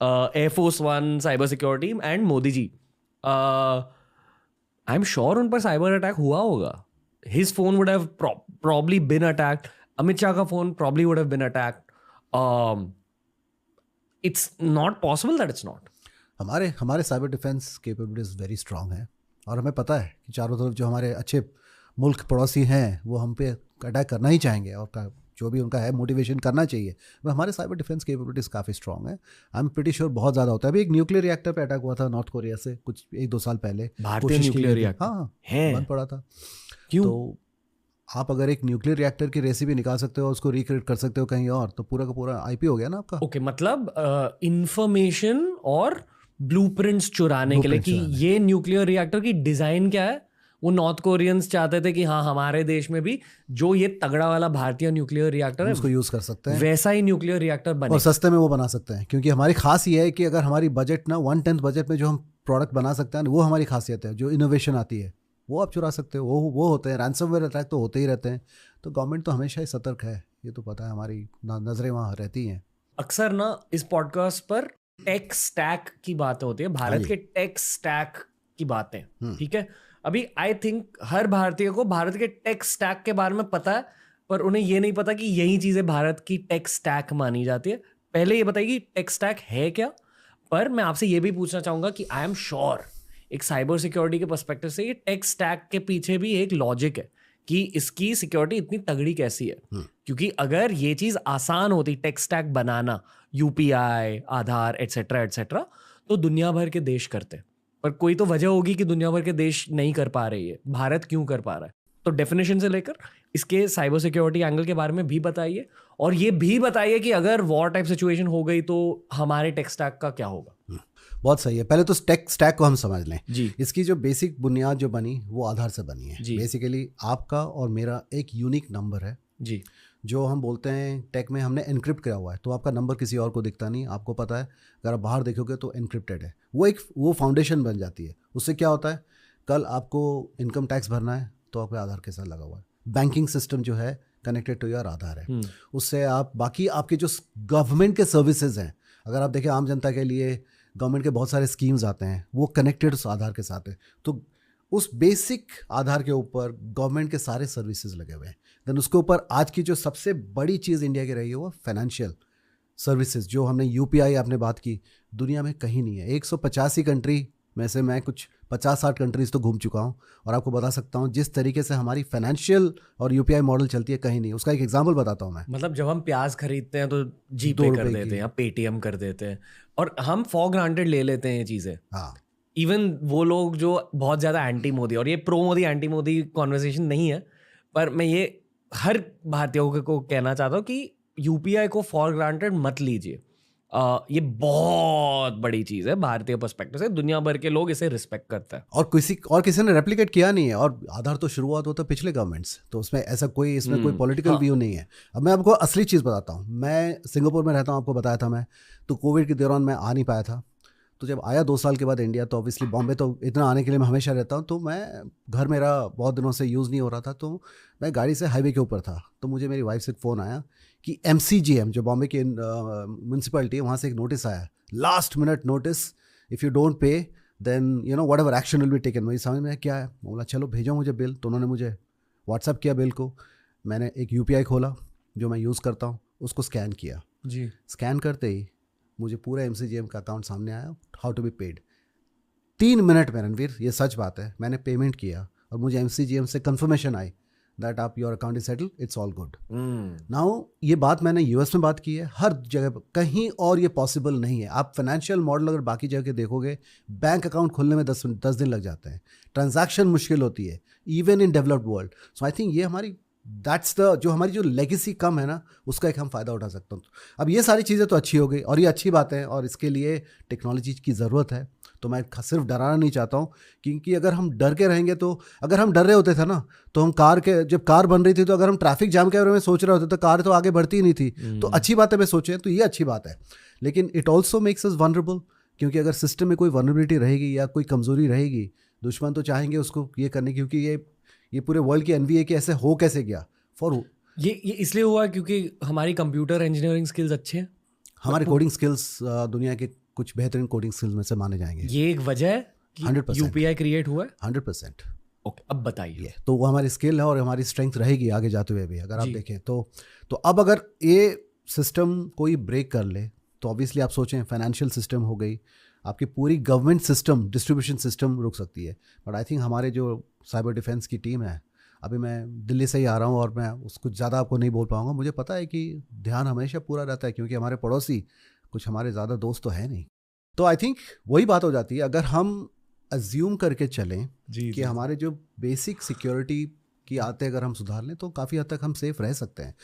Air Force One, cyber security and Modi ji. I'm sure उन पर cyber attack हुआ होगा. His phone would have probably been attacked. Amit Shah का phone probably would have been attacked. It's not possible that it's not. हमारे cyber defence capabilities very strong है, और हमें पता है कि चारों तरफ जो हमारे अच्छे मुल्क पड़ोसी हैं वो हम पे अटैक करना ही चाहेंगे, और जो भी उनका है मोटिवेशन करना चाहिए। वह हमारे साइबर डिफेंस कैपेबिलिटीज़ काफ़ी स्ट्रांग है। आई एम प्रीटी श्योर बहुत ज़्यादा होता है। अभी एक न्यूक्लियर रिएक्टर पे अटैक हुआ था नॉर्थ कोरिया से कुछ 1-2 साल पहले। भारतीय न्यूक्लियर रिएक्टर, हाँ है बंद पड़ा था। क्यों? तो आप अगर एक न्यूक्लियर रिएक्टर की रेसिपी निकाल सकते हो, उसको रिक्रिएट कर सकते हो कहीं और, तो पूरा का पूरा आईपी हो गया ना आपका। ओके, मतलब इंफॉर्मेशन और ब्लूप्रिंट्स चुराने के लिए कि ये न्यूक्लियर रिएक्टर की डिजाइन क्या है, वो नॉर्थ कोरियंस चाहते थे कि हाँ हमारे देश में भी जो ये तगड़ा वाला भारतीय न्यूक्लियर रिएक्टर है उसको यूज कर सकते हैं, वैसा ही न्यूक्लियर रिएक्टर बने और सस्ते में वो बना सकते हैं। क्योंकि हमारी खास ये है कि अगर हमारी बजट ना 1/10 बजट में जो हम प्रोडक्ट बना सकते हैं, वो हमारी खासियत है। जो इनोवेशन आती है वो आप चुरा सकते हो, वो होते हैं। रैंसमवेयर अटैक तो होते ही रहते हैं, तो गवर्नमेंट तो हमेशा ही सतर्क है, ये तो पता है, हमारी नजरें वहाँ रहती हैं। अक्सर ना इस पॉडकास्ट पर टेक स्टैक की बातें होती है, भारत के टेक स्टैक की बातें, ठीक है। अभी आई थिंक हर भारतीय को भारत के टेक स्टैक के बारे में पता है, पर उन्हें ये नहीं पता कि यही चीजें भारत की टेक स्टैक मानी जाती है। पहले ये बताइए कि टेक स्टैक है क्या, पर मैं आपसे ये भी पूछना चाहूंगा कि आई एम श्योर एक साइबर सिक्योरिटी के पर्सपेक्टिव से ये टेक स्टैक के पीछे भी एक लॉजिक है कि इसकी सिक्योरिटी इतनी तगड़ी कैसी है। क्योंकि अगर ये चीज आसान होती टेक स्टैक बनाना, यूपीआई, आधार एटसेट्रा एटसेट्रा, तो दुनिया भर के देश करते, पर कोई तो वजह होगी कि दुनिया भर के देश नहीं कर पा रही है। भारत क्यों कर पा रहा है? तो डेफिनेशन से लेकर इसके साइबर सिक्योरिटी एंगल के बारे में भी बताइए, और ये भी बताइए कि अगर वॉर टाइप सिचुएशन हो गई तो हमारे टेक स्टैक का क्या होगा। बहुत सही है। पहले तो टेक स्टैक को हम समझ लें जी। इसकी जो बेसिक बुनियाद जो बनी वो आधार से बनी है। बेसिकली आपका और मेरा एक यूनिक नंबर है जी, जो हम बोलते हैं टेक में हमने एनक्रिप्ट किया हुआ है, तो आपका नंबर किसी और को दिखता नहीं, आपको पता है। अगर आप बाहर देखोगे तो एनक्रिप्टेड है, वो फाउंडेशन बन जाती है। उससे क्या होता है, कल आपको इनकम टैक्स भरना है तो आपके आधार के साथ लगा हुआ है। बैंकिंग सिस्टम जो है कनेक्टेड टू योर आधार है। उससे आप बाकी आपके जो गवर्नमेंट के सर्विसेज हैं, अगर आप देखें आम जनता के लिए गवर्नमेंट के बहुत सारे स्कीम्स आते हैं, वो कनेक्टेड उस आधार के साथ है। तो उस बेसिक आधार के ऊपर गवर्नमेंट के सारे सर्विसेज लगे हुए हैं। देन उसके ऊपर आज की जो सबसे बड़ी चीज़ इंडिया की रही है वो फाइनेंशियल सर्विसेज। जो हमने यूपीआई आपने बात की, दुनिया में कहीं नहीं है। 185 कंट्री में से मैं कुछ 50-60 कंट्रीज तो घूम चुका हूँ, और आपको बता सकता हूँ जिस तरीके से हमारी फाइनेंशियल और यूपीआई मॉडल चलती है कहीं नहीं। उसका एक एग्जांपल बताता हूँ मैं। मतलब जब हम प्याज खरीदते हैं तो जीपे कर देते हैं या पेटीएम कर देते हैं, और हम फॉर ग्रांटेड ले लेते हैं ये चीज़ें। हाँ, इवन वो लोग जो बहुत ज़्यादा एंटी मोदी, और ये pro Modi anti Modi conversation नहीं है, पर मैं ये हर भारतीयों को कहना चाहता हूँ कि यूपीआई को फॉर ग्रांटेड मत लीजिए। ये बहुत बड़ी चीज़ है भारतीय पर्सपेक्टिव से, दुनिया भर के लोग इसे रिस्पेक्ट करते हैं, और किसी ने रेप्लिकेट किया नहीं है। और आधार तो शुरुआत होता है पिछले गवर्नमेंट्स, तो उसमें ऐसा कोई इसमें कोई पॉलिटिकल व्यू नहीं है। अब मैं आपको असली चीज़ बताता हूँ। मैं सिंगापुर में रहता हूँ, आपको बताया था मैं, तो कोविड के दौरान मैं आ नहीं पाया था। तो जब आया 2 साल के बाद इंडिया, तो ऑब्वियसली बॉम्बे तो इतना आने के लिए मैं हमेशा रहता हूँ, तो मैं घर मेरा बहुत दिनों से यूज़ नहीं हो रहा था, तो मैं गाड़ी से हाईवे के ऊपर था, तो मुझे मेरी वाइफ से फ़ोन आया कि MCGM जो बॉम्बे की म्यूनसिपैलिटी है, वहाँ से एक नोटिस आया, last minute notice, if you don't pay then whatever action will be taken. मुझे समझ में क्या है, मैं बोला चलो भेजो मुझे बिल। तो उन्होंने मुझे व्हाट्सअप किया बिल को। मैंने एक UPI खोला जो मैं यूज़ करता हूँ, उसको स्कैन किया जी। स्कैन करते ही मुझे पूरा MCGM का अकाउंट सामने आया, how to be paid. 3 minute में, रणवीर ये सच बात है, मैंने पेमेंट किया और मुझे MCGM से कंफर्मेशन आई दैट आप your account is settle, it's all good. Now ये बात मैंने US में बात की है, हर जगह कहीं और ये पॉसिबल नहीं है। आप फाइनेंशियल मॉडल अगर बाकी जगह देखोगे, बैंक अकाउंट खोलने में 10 दिन लग जाते हैं, ट्रांजैक्शन मुश्किल होती है even in developed world. So I think ये हमारी जो हमारी जो लेगेसी कम है ना, उसका एक हम फ़ायदा उठा सकते हैं। अब ये सारी चीज़ें तो अच्छी हो गई, और ये अच्छी बात है, और इसके लिए टेक्नोलॉजी की ज़रूरत है। तो मैं सिर्फ डराना नहीं चाहता हूँ, क्योंकि अगर हम डर के रहेंगे तो, अगर हम डर रहे होते थे ना, तो हम जब कार बन रही थी, तो अगर हम ट्रैफिक जाम के बारे में सोच रहे होते तो कार तो आगे बढ़ती ही नहीं थी। तो अच्छी बात है मैं सोचें, तो ये अच्छी बात है। लेकिन it also makes us vulnerable, क्योंकि अगर सिस्टम में कोई वनरेबिलिटी रहेगी या कोई कमज़ोरी रहेगी, दुश्मन तो चाहेंगे उसको ये करने, क्योंकि ये पूरे वर्ल्ड की एनवी है कि ऐसे हो कैसे गया। ये इसलिए हुआ क्योंकि हमारी कंप्यूटर इंजीनियरिंग स्किल्स अच्छे हैं, हमारे कोडिंग स्किल्स दुनिया के कुछ बेहतरीन कोडिंग स्किल्स में से माने जाएंगे। ये एक वजह है कि 100%। यूपीआई क्रिएट हुआ है। 100%। ओके, अब बताइए। तो वो हमारी स्किल है और हमारी स्ट्रेंथ रहेगी आगे जाते हुए भी, अगर आप जी। देखें तो अब अगर ये सिस्टम कोई ब्रेक कर ले तो ऑब्वियसली आप सोचें फाइनेंशियल सिस्टम हो गई, आपकी पूरी गवर्नमेंट सिस्टम, डिस्ट्रीब्यूशन सिस्टम रुक सकती है। बट आई थिंक हमारे जो साइबर डिफेंस की टीम है, अभी मैं दिल्ली से ही आ रहा हूँ और मैं उसको ज़्यादा आपको नहीं बोल पाऊँगा, मुझे पता है कि ध्यान हमेशा पूरा रहता है क्योंकि हमारे पड़ोसी कुछ हमारे ज़्यादा दोस्त तो है नहीं। तो आई थिंक वही बात हो जाती है, अगर हम अज्यूम करके चलें कि हमारे जो बेसिक सिक्योरिटी की आदतें अगर हम सुधार लें तो काफ़ी हद तक हम सेफ रह सकते हैं।